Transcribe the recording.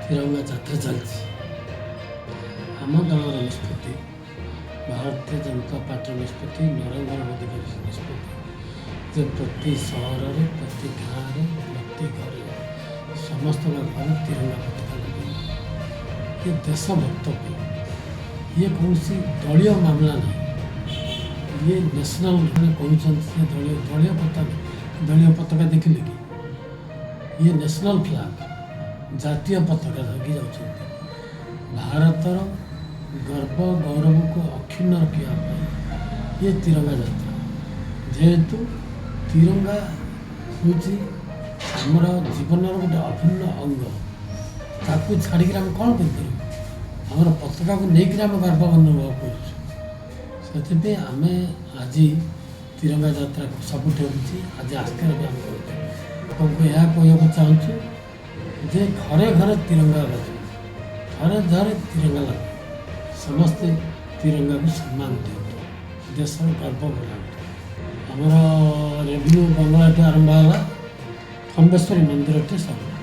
तिरंगा यात्रा चलती आम दलर निष्पत्ति भारतीय जनता पार्टी निष्पत्ति नरेंद्र मोदी का निष्पत्ति प्रति सहर में प्रति गाँव में प्रति घर समस्त घर तिरंगा पताका लगे ये देशभक्त ये कौन सी दलीय मामला नहीं ये नेशनल कहते दलीय पताका देखिले कि ये नेशनल फ्लैग जातीय पताका धरिकी जाऊँ भारतर गर्व गौरव को अक्षुण्ण रखा ये तिरंगा यात्रा जेहेतु तिरंगा हूँ आमर जीवन गोटे अभिन्न अंग ताकू छाड़ी आम कौन कर पताका को लेकिन आम गर्व अनुभव कर आम आज तिरंगा यात्रा सबुठ होगी आज आस्था भी आम कर यह कहना चाहूँ जे घरे घरे तिरंगा लगे घरे घरे तिरंगा लगे समस्ते तिरंगा को सम्मान दिखाते देश गर्व बढ़ाते आमर रेवेन्यू बंगला आरंभ है खंडेश्वरी मंदिर सब